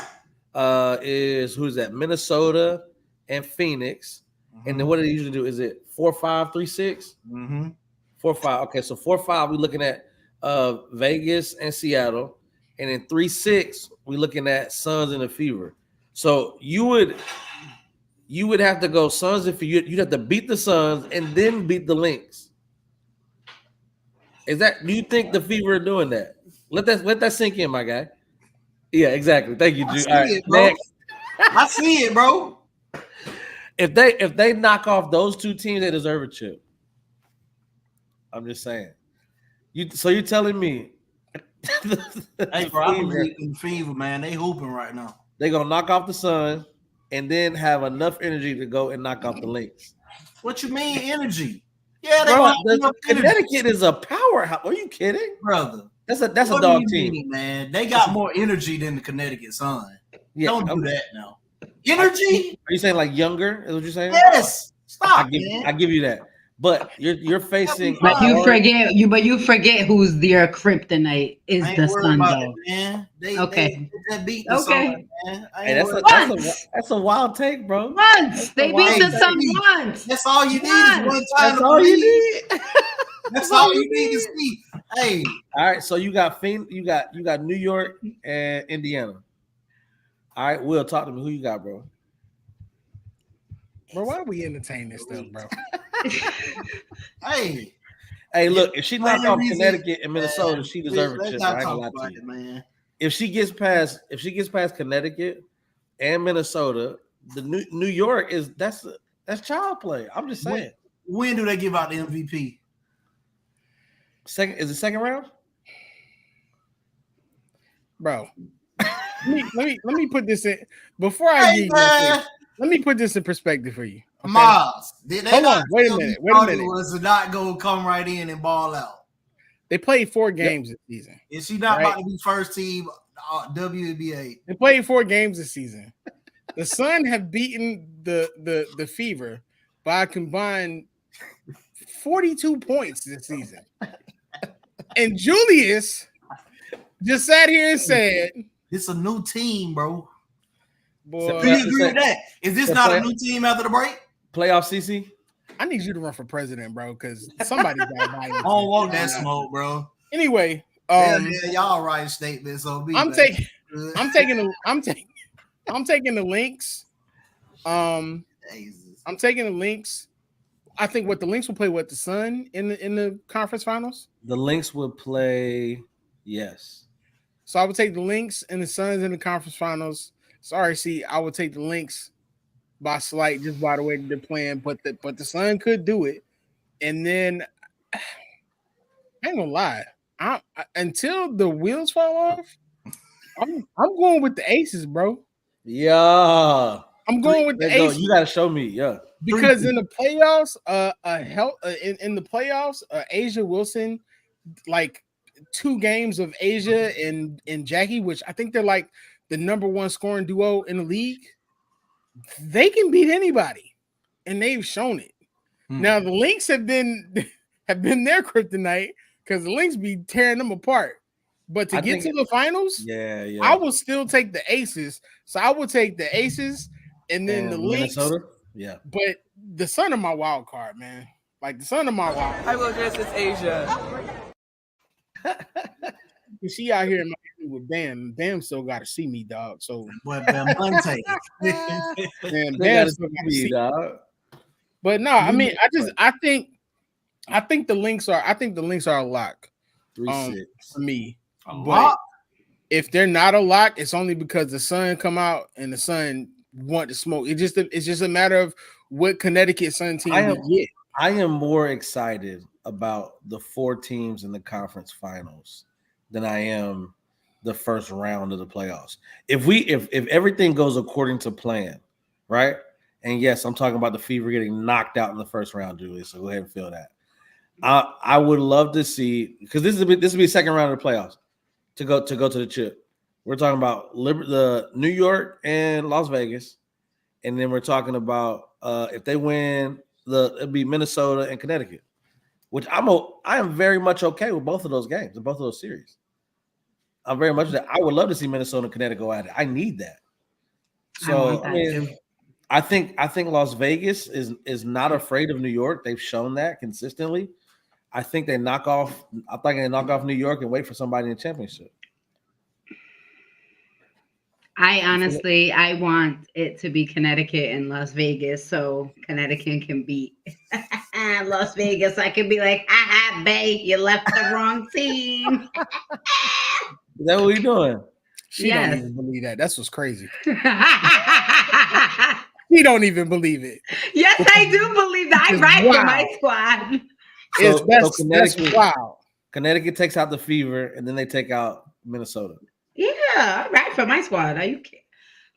is who's that? Minnesota and Phoenix. Mm-hmm. And then what do they usually do? Is it 4-5, 3-6?
Mm-hmm.
4-5. Okay, so 4-5 we're looking at Vegas and Seattle, and in 3-6 we're looking at Suns and the Fever. So you would have to go Suns if you'd have to beat the Suns and then beat the Lynx. Do you think the Fever are doing that? Let that sink in, my guy. Yeah, exactly. Thank you, Drew. All right, next.
I see it, bro.
If they knock off those two teams, they deserve a chip. I'm just saying. So you're telling me?
Hey, bro, I believe in the Fever, man. They hooping right now.
They're gonna knock off the Suns and then have enough energy to go and knock off the Lynx.
What you mean energy? Yeah,
bro, Connecticut is a powerhouse. Are you kidding,
brother?
That's a dog team,
man. They got more energy than the Connecticut Sun. Yeah, don't do that now. Energy?
Are you saying like younger? Is what you're saying?
Yes. Stop.
I give you that. But you're facing.
But you forget who's their kryptonite is the Sun, though.
Man. They beat the
Sun,
man.
Hey, that's a wild take, bro.
Once they beat the Sun once.
That's all you need is one time.
That's all you need.
That's all you need to see. Hey.
All right, so you got New York and Indiana. All right, Will, talk to me. Who you got, bro?
Bro, why do we entertain this stuff, bro?
Hey,
look, if she knocked off Connecticut and Minnesota, she deserves a chip. I ain't gonna lie to you, man. If she gets past Connecticut and Minnesota, the New York that's child play. I'm just saying.
When do they give out the MVP?
Second round?
Bro. Let me put this in before I give you. Let me put this in perspective for you. Okay?
Miles,
hold on. Wait a minute.
Was not going to come right in and ball out.
They played 4 games this season.
Is she not about to be first team WNBA?
They played 4 games this season. The Sun have beaten the Fever by a combined 42 points this season. And Julius just sat here and said,
"It's a new team, bro."
Boy,
do you agree with that? Is this not a new team after the break?
Playoff CC?
I need you to run for president, bro, because somebody's got to buy it.
I don't want that smoke, bro.
Anyway,
y'all write statements on me.
I'm taking the Lynx. I'm taking the Lynx. I think the Lynx will play the Sun in the conference finals.
The Lynx will play, yes.
So I would take the Lynx and the Suns in the conference finals. Sorry, I would take the Lynx by slight, just by the way they're playing, but the Sun could do it. And then I ain't gonna lie, until the wheels fall off, I'm going with the Aces, bro.
Yeah,
I'm going with the Aces.
You gotta show me, yeah.
Because in the playoffs, in the playoffs, Asia Wilson, like 2 games of Asia and Jackie, which I think they're like the number 1 scoring duo in the league. They can beat anybody, and they've shown it. Now the Lynx have been their kryptonite because the Lynx be tearing them apart. But to get to the finals, I will still take the Aces. So I will take the Aces and then the Lynx. Minnesota?
Yeah.
But the Sun of my wild card, man. Like the Sun of my wild card.
I will address this Asia.
She out here in Miami with Bam. Bam still got to see me, dog. So,
Bam Monte.
Man, Bam still got to see me,
dog.
But no, I mean, I think the Lynx are a lock.
3-6
for me.
A
But
lock?
if they're not a lock, it's only because the Sun come out and the Sun want to smoke. It's just a matter of what Connecticut Sun team we get.
I am more excited about the 4 teams in the conference finals than I am the first round of the playoffs. If everything goes according to plan, right? And yes, I'm talking about the Fever getting knocked out in the first round, Julie. So go ahead and feel that. I would love to see, because this will be the second round of the playoffs to go to the chip. We're talking about the New York and Las Vegas, and then we're talking about if they win, it'll be Minnesota and Connecticut, which I am very much okay with both of those games and both of those series. I'm very much that. I would love to see Minnesota and Connecticut go at it. I need that. So I think Las Vegas is not afraid of New York. They've shown that consistently. I think they knock off New York and wait for somebody in the championship.
I want it to be Connecticut and Las Vegas, so Connecticut can beat Las Vegas. I can be like, babe, you left the wrong team.
Is that what we doing?
She don't even believe that. That's what's crazy. He don't even believe it.
Yes, I do believe that. I ride for my squad.
That's wow. Connecticut takes out the Fever, and then they take out Minnesota.
Yeah, I ride for my squad. Are you kidding?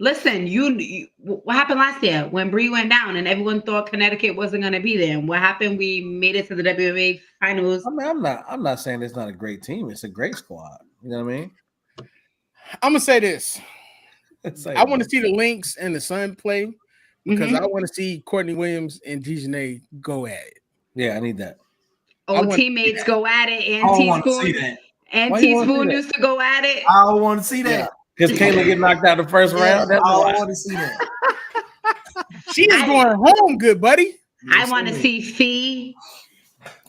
Listen, you what happened last year when Bree went down and everyone thought Connecticut wasn't going to be there? And what happened? We made it to the WNBA finals.
I mean, I'm not saying it's not a great team. It's a great squad. You know what I mean?
I'm gonna say this. I want to see the Lynx and the Sun play because I want to see Courtney Williams and Dejanay go at it.
Yeah, I need that.
Teammates go at it. And Teaspoon used to go at it.
I don't want to see that.
Because Caitlin get knocked out the first round.
That's I don't want to see that.
She is going home, good buddy.
I want to see Fee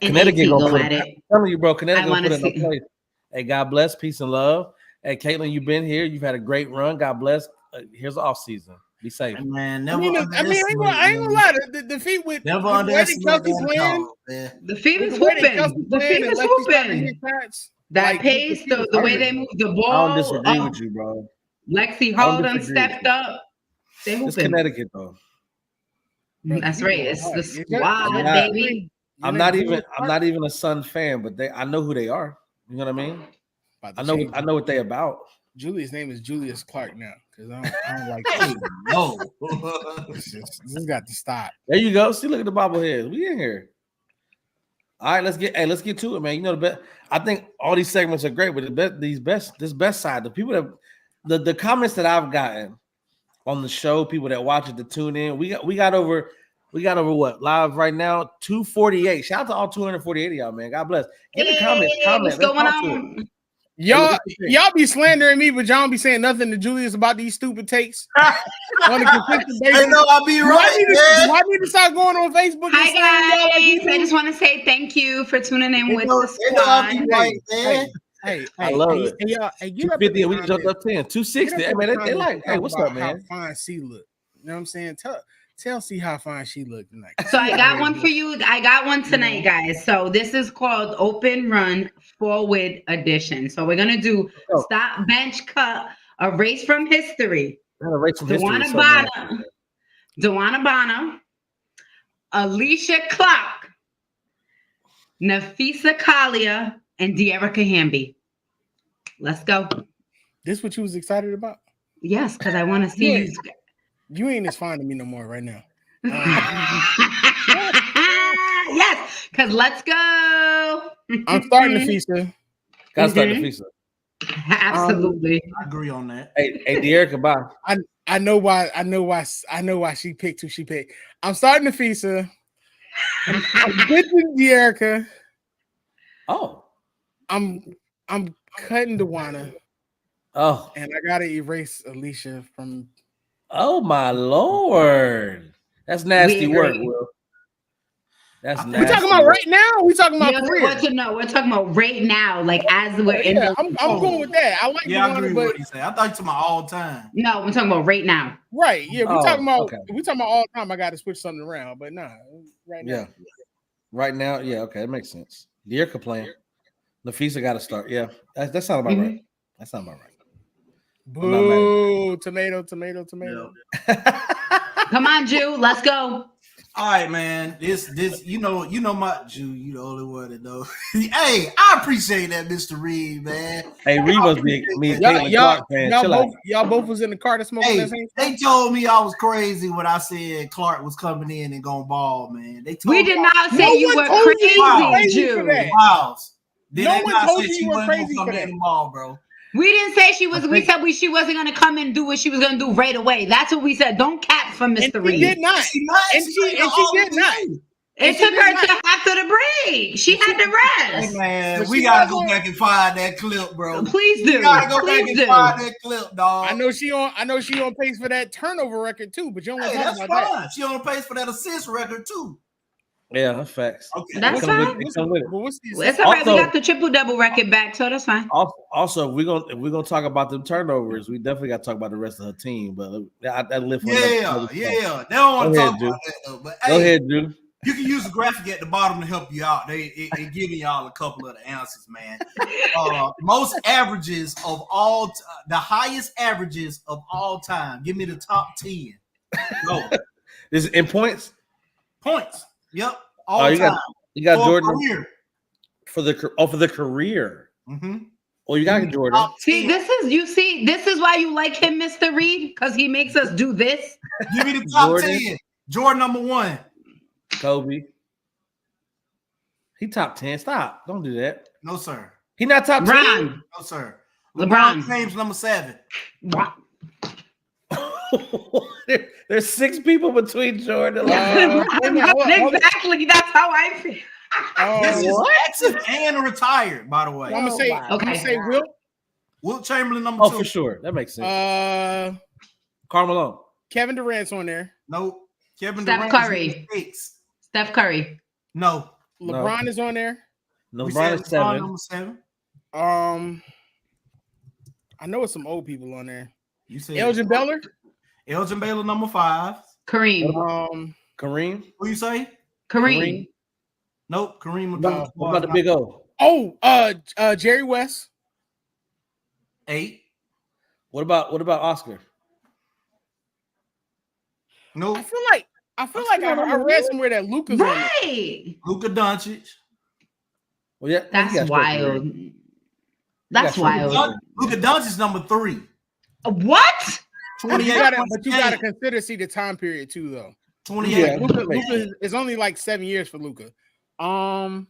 and
Connecticut
go at it.
I'm telling you, bro. Connecticut put it in place. Hey, God bless, peace and love. Hey, Caitlin, you've been here. You've had a great run. God bless. Here's the off season. Be safe,
man.
I ain't gonna lie. The Feet with
never underestimate
the Feet is hooping. The Feet is hooping. That pace, the way they move the ball.
I don't disagree with you, bro.
Lexi Holden stepped up. They hooping.
It's Connecticut, though.
That's right. It's the squad, baby.
I'm not even a Sun fan, but I know who they are. You know what I mean? I know what they about.
Julia's name is Julius Clark now because I don't like that.
No,
this got to stop.
There you go. See, look at the bobbleheads. We in here. All right, let's get to it, man. You know the best. I think all these segments are great, but this best side, the people that the comments that I've gotten on the show, people that watch it, to tune in, we got over what live right now 248. Shout out to all 248 of y'all, man. God bless. Get the comments.
What's going on?
Y'all be slandering me, but y'all be saying nothing to Julius about these stupid takes on a consistent basis.
I know I'll be right.
Why need to start going on Facebook?
Hi guys, I just want to say thank you for tuning in with the squad.
I'll be right, man.
Hey,
I love it.
Hey, y'all,
250, we jumped up 10, 260. Hey man, they like, hey, what's up, man?
How fine she look. You know what I'm saying? Tell C how fine she looked tonight.
So I got one for you. I got one tonight, guys. So this is called Open Run Forward Edition. So we're gonna do stop, bench, cut, a race from history. Dewana Bonner, Alicia Clark, Nafisa Kalia, and De'Erica Hamby. Let's go.
This what you was excited about?
Yes, because I want to see you.
You ain't as fine to me no more right now.
Yes, because let's go.
I'm starting to Nafisa.
Gotta start Nafisa.
Absolutely.
I agree on that.
Hey, De'Erica, bye.
I know why she picked who she picked. I'm starting Nafisa. I'm pitching De'Erica.
Oh.
I'm cutting Dewana.
Oh.
And I gotta erase Alicia from.
Oh my Lord. That's nasty work, Will. That's
we talking about right now. We talking about career.
We're talking about right now, like as we're in.
I'm going with that. I like.
I agree with what he said. I thought you talking about all time.
No, we're talking about right now.
Right. Yeah, we're talking about. Okay. We talking about all time. I got to switch something around, but nah, right now.
Yeah, right now. Yeah, okay, that makes sense. Deer could play. Nafisa got to start. Yeah, that sounds about right. That sounds about right.
Boo! Tomato.
Come on, Jew. Let's go.
All right, man. This, you know my Jew. You the only one that know. Hey, I appreciate that, Mr. Reed, man.
Hey, Reed must be me.
Y'all both was in the car to smoke.
They told me I was crazy when I said Clark was coming in and going ball, man.
We did not say you were crazy, Jew.
Wow.
No one told you were crazy for that,
ball, bro.
We didn't say she was. We said she wasn't going to come and do what she was going to do right away. That's what we said. Don't cap for Mr. Reed.
She did not. And she did not.
It took her to after the break. She had to rest.
Hey, man, we gotta go back and find that clip, bro.
Please do.
We gotta go back and find that clip, dog.
I know she on pace for that turnover record too, but you don't want to talk about that.
She on pace for that assist record too.
Yeah, that's facts.
Okay, that's fine.
It's all
right. We got the triple double record back, so that's fine.
Also, we're gonna talk about the turnovers. We definitely got to talk about the rest of her team. But I live for
They don't want to talk about that though. But
go ahead, dude.
You can use the graphic at the bottom to help you out. It giving y'all a couple of the answers, man. Most averages of all, the highest averages of all time. Give me the top 10. Go.
Is it in points?
Points. Yep. All time.
You got Jordan
career.
for the career.
Mm-hmm.
Oh, you got Jordan.
See, this is why you like him, Mr. Reed, because he makes us do this.
Give me the top 10. Jordan number 1.
Kobe. He top 10. Stop. Don't do that.
No, sir.
He not top 10.
No, sir. LeBron James number 7.
What?
There's 6 people between Jordan and
exactly. That's how I feel.
This is active and retired, by the way.
I'm gonna say
Wilt Chamberlain number 2.
Oh, for sure. That makes sense. Carmelo.
Kevin Durant's on there.
Nope.
Steph Curry. Steph Curry.
No.
LeBron is on there.
No, LeBron is 7.
Number 7.
I know it's some old people on there.
You said
Elgin Baylor.
Elgin Baylor number 5.
Kareem.
Kareem.
Who you say?
Kareem.
Nope. Kareem.
What about the Big O?
Oh, Jerry West.
8.
What about Oscar?
Nope.
I feel like I read somewhere that Luka's on there.
Luka Doncic.
Well, yeah,
that's wild. That's wild.
Luka Doncic number 3.
What?
But you gotta consider the time period too, though.
28.
Yeah, Luka is only like 7 years for Luka. My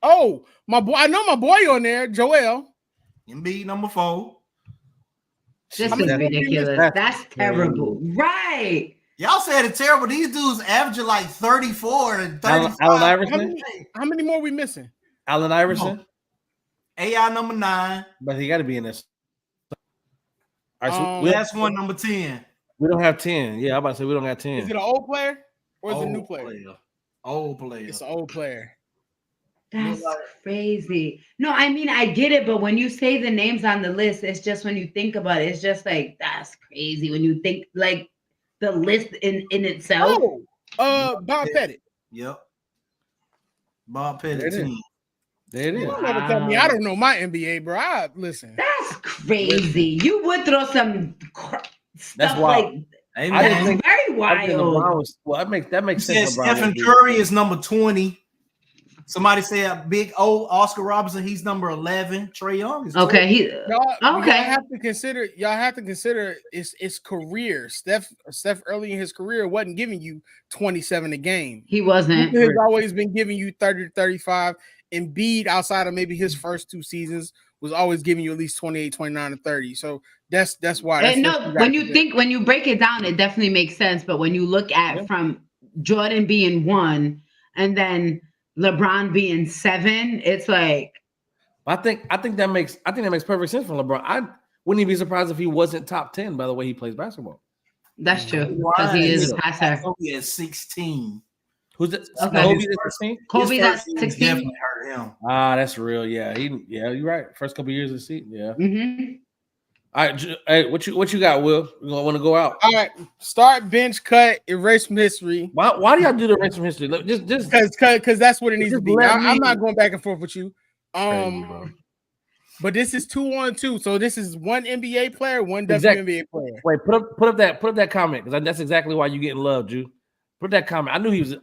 boy, I know my boy on there, Joel.
Embiid number 4.
This is ridiculous. That's terrible. Right.
Y'all said it's terrible. These dudes averaging like 34 and 35.
Allen Iverson.
How many more are we missing?
Allen Iverson.
AI number 9.
But he got to be in this.
All right, so last one, number 10.
We don't have 10. Yeah, I'm about to say we don't have 10.
Is it an old player or is it a new player?
Old player.
It's an old player.
That's crazy. No, I mean, I get it, but when you say the names on the list, it's just when you think about it, it's just like, that's crazy. When you think like the list in itself.
Bob Pettit.
Yep. Bob Pettit.
There it is.
You never tell me I don't know my NBA, bro. Listen.
That's crazy. You would throw some stuff
that's wild.
Like that's very wild.
That makes sense.
Stephen Curry is number 20. Somebody said Big O, Oscar Robertson. He's number 11. Trae Young is
okay.
Y'all have to consider his career. Steph early in his career wasn't giving you 27 a game.
He wasn't.
He's always been giving you 30 to 35. Embiid, outside of maybe his first 2 seasons, was always giving you at least 28, 29, and 30. So that's why.
When you break it down, it definitely makes sense. But when you look at from Jordan being 1 and then LeBron being 7, it's like
I think that makes perfect sense for LeBron. I wouldn't even be surprised if he wasn't top 10 by the way he plays basketball.
That's true because he is a passer.
He has 16.
Who's it?
Okay.
Kobe at 16?
Kobe's at
His first year
16.
definitely hurt him.
Ah, that's real. Yeah, you're right. First couple years of the season. Yeah.
Mm-hmm.
All right, hey, what you got, Will? You gonna want to go out?
All right, start, bench, cut, erase from history.
Why do y'all do the rest from history? Look, just
Because that's what it needs to be. I'm not going back and forth with you.
crazy,
But this is 2-on-2, so this is one NBA player, one
Exactly.
WNBA player.
Wait, put up that comment because that's exactly why you getting love, Drew. Put that comment. I knew he was a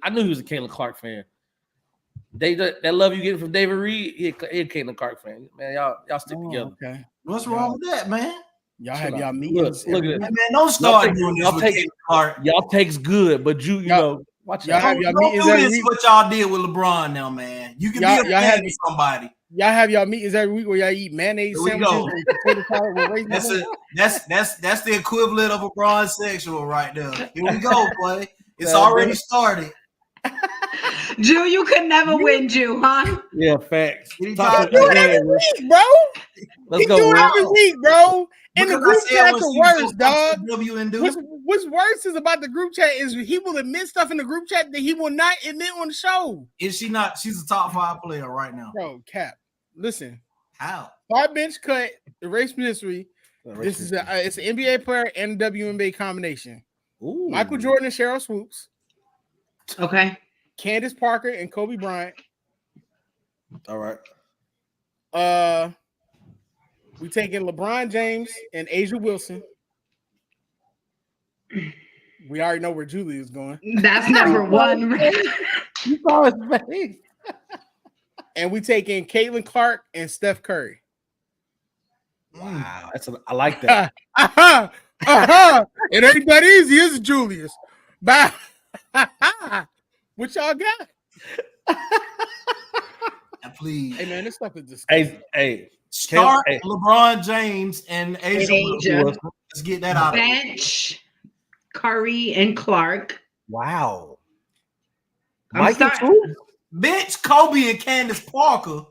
Caitlin Clark fan. That love you getting from David Reed, he a Caitlin Clark fan. Man, y'all stick together.
Okay.
What's wrong with that, man?
Y'all have y'all meetings.
Look at
Hey,
it.
man, don't start doing this with Caitlin Clark.
Y'all takes good, but you know, watch
y'all
out.
have y'all
Don't
meetings
do
every
this
week.
what y'all did with LeBron now, man. You can
Y'all
be a fan
have-
of somebody.
Y'all have y'all meetings every week where y'all eat mayonnaise
Here we
sandwiches
go.
and potato salad with raisins in it?
That's the equivalent of a bronzexual right there. Here we go, boy. It's already started.
Jew, you could never win, Jew, huh?
Yeah, facts.
Anytime-
Do it every week, bro.
Let's
He
go,
do it
Will.
every week, bro. And the
Because
group
I said
chat's
when
the
she
worst,
was
dog.
W and do.
What's worse is about the group chat is he will admit stuff in the group chat that he will not admit on the show.
Is she not? She's a top 5 player right now.
Bro, Cap, listen.
How?
Our bench cut, erase from history. This is it's an NBA player and a WNBA combination.
Ooh.
Michael Jordan and Cheryl Swoops,
Okay.
Candace Parker and Kobe Bryant.
All right.
We taking LeBron James and Asia Wilson. We already know where Julie is going.
That's number one.
You saw his face.
And we taking Caitlin Clark and Steph Curry.
Wow, I like that.
It ain't that easy, is it, Julius? Bye. What y'all got?
Please.
Hey man, this stuff is disgusting.
Hey,
Start LeBron James and Asia. Let's get that out.
Bench, Curry and Clark.
Wow.
I'm
Bench Kobe and Candace Parker.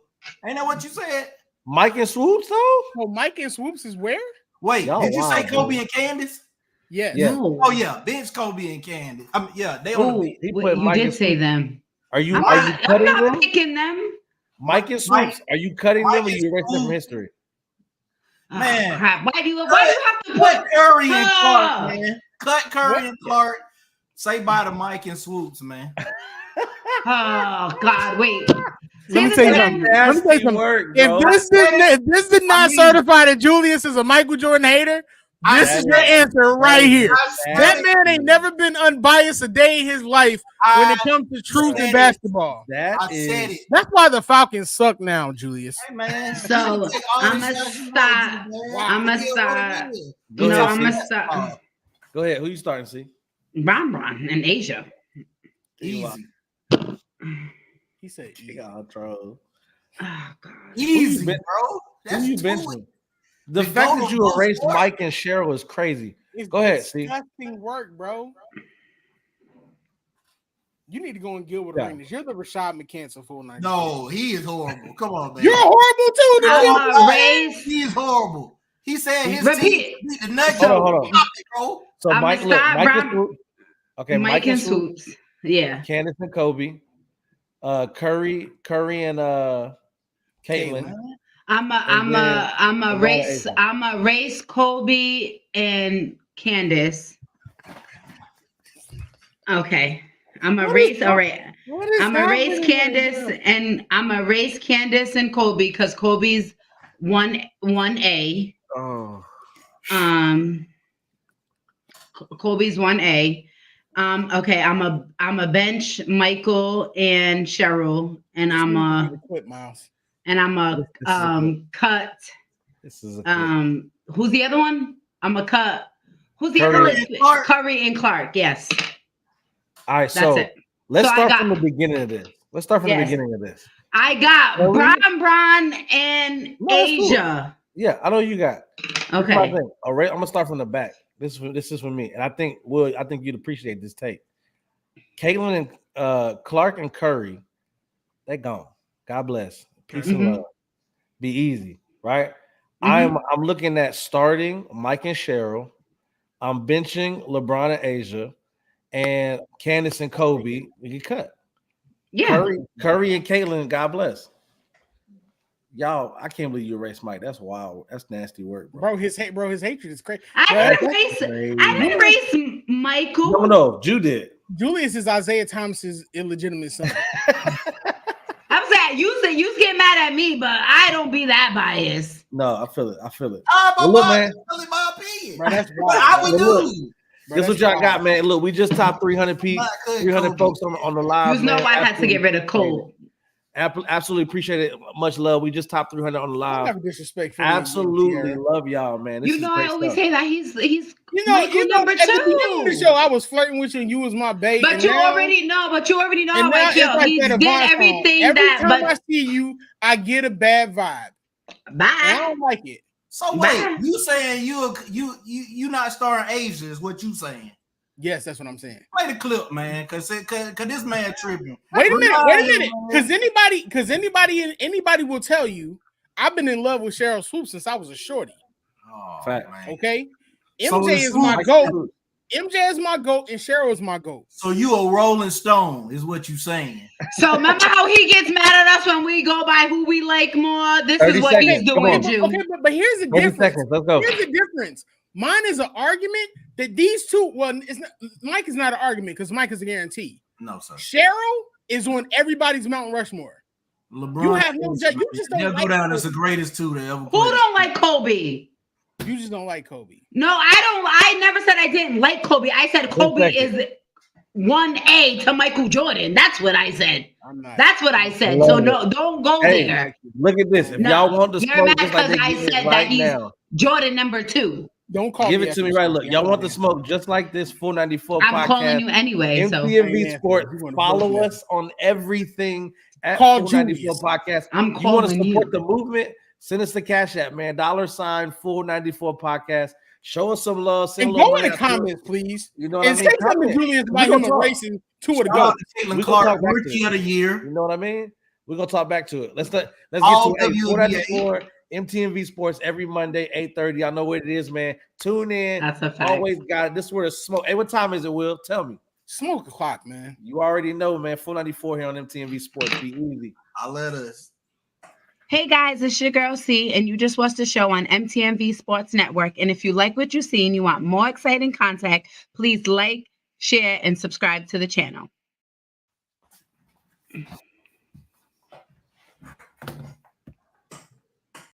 Ain't that what you said?
Mike and Swoops though?
Oh, Mike and Swoops is where?
Wait, did you say Kobe and Candace?
Yes.
Yeah.
No.
Oh yeah, bench Kobe and Candace. Yeah, they on the bench.
You did say them.
Are you
I'm
cutting
not
them?
picking them.
Mike and Swoops, are you cutting them or
Mike
you erasing them from
Swoops.
history?
Man.
Oh, crap. Why do you have to
Cut
put
Curry and Clark, man. Cut Curry
What?
and Clark. Say bye to Mike and Swoops, man.
Oh God, wait.
Let me
Say
tell you
this
something.
again.
Let me tell you something. If this did not certify that Julius is a Michael Jordan hater, this is your answer right here. That man ain't never been unbiased a day in his life when it comes to truth in basketball.
I said it.
That's why the Falcons suck now, Julius.
Hey, man.
So I'ma stop. I'ma stop. No, I'ma stop.
Go ahead. Who you starting, see?
Ron in Asia.
Easy.
He said,
"Yeah, troll."
Oh God.
Easy,
Who
bro. That's
you
two.
benching? The fact that you erased Mike and Cheryl is crazy. Go ahead, see.
Disgusting work, bro. You need to go and deal with Arenas. You're the Rashad McCann full night.
No, he is horrible. Come on, man.
You're horrible too.
He is horrible. He said his
Repeat.
team beat the Nuggets.
Hold on.
Bro.
So
I'ma
Mike, look,
stop,
Mike
bro.
and Swoops. Okay,
Mike and Swoops. Yeah.
Candace and Kobe. Curry and Caitlin.
I'm a race Kobe and Candace. Okay. I'm a race. All right. I'm a race Candace and Kobe because Kobe's 1A.
Oh.
Kobe's 1A. Okay, I'm a bench Michael and Cheryl, and I'm a cut.
This is a
Who's the other one? I'm a cut. Who's the
Curry
other
and
one? Curry and Clark. Yes.
All right,
That's
so
it.
let's
So I
start
got-
from the beginning of this. Let's start from the beginning of this.
I got
Curry?
Bron and Asia.
Yeah, I know you got.
Okay.
I'm gonna start from the back. This is for me, and I think you'd appreciate this take. Caitlin and Clark and Curry, they gone. God bless. Peace and love. Be easy, right? I'm looking at starting Mike and Cheryl. I'm benching LeBron and Asia, and Candace and Kobe, we get cut.
Yeah.
Curry and Caitlin, God bless. Y'all, I can't believe you erased Mike. That's wild. That's nasty work, bro.
His hatred is crazy.
I didn't erase Michael.
No, Jew did.
Julius is Isaiah Thomas's illegitimate son.
I'm saying you get mad at me, but I don't be that biased.
No, I feel it.
But
look, man.
Really my opinion.
Bro, that's
How we do?
Guess what y'all got, man? Look, we just top 300 folks on the live.
You know why I had to get rid of Cole.
Absolutely appreciate it. Much love. We just top 300 on the live.
Have disrespect for
absolutely love y'all, man. This
I always say that he's
number 2. At the beginning of the show, I was flirting with you and you was my babe.
But you already know. I'm like, yo, he did everything
Every
that.
Every time I see you, I get a bad vibe.
Bye.
I don't like it.
So wait, you saying you not starring Asia is what you saying?
Yes, that's what I'm saying.
Play the clip, man, cause this man tripping.
Wait a minute, because anybody will tell you I've been in love with Cheryl Swoop since I was a shorty.
Oh,
fact.
Man.
Okay, MJ is my goat. MJ is my goat, and Cheryl is my goat.
So you a Rolling Stone is what you saying?
So remember how he gets mad at us when we go by who we like more? This is what he's doing, Jew.
Okay, but here's the difference.
Let's go.
Here's the difference. Mine is an argument that these two. Well, it's not. Mike is not an argument because Mike is a guarantee.
No, sir.
Cheryl is on everybody's Mount Rushmore.
LeBron,
you have no. You just don't.
They'll go down as the greatest two to ever.
Who don't like Kobe?
You just don't like Kobe.
No, I don't. I never said I didn't like Kobe. I said Kobe is 1A to Michael Jordan. That's what I said. That's what I said. So no, don't go there.
Look at this. If y'all want to smoke,
just like I said that he's now. Jordan number 2.
Don't call
Give it to me right. Look, y'all want the smoke just like this. 494
I'm calling you anyway.
MTV Sports. Follow us on everything at
Call
494 Podcast.
I'm
you
calling
want to support the movement? Send us the cash app, man. $sign 494 Podcast. Show us some love.
And go in the comments, please.
You know what I mean?
Say something to Julius about him erasing 2 of the goats.
Caitlin Clark, rookie of the year.
You know what I mean? We're gonna talk back to it. Let's get to it. 494 MTV Sports every Monday, 8:30. I know what it is, man. Tune in.
That's a fact.
Always got it. This is where the smoke. Hey, what time is it, Will? Tell me.
Smoke o'clock, man.
You already know, man. 494 here on MTV Sports. Be easy.
I'll let us.
Hey guys, it's your girl C, and you just watched the show on MTV Sports Network. And if you like what you see and you want more exciting content, please like, share, and subscribe to the channel.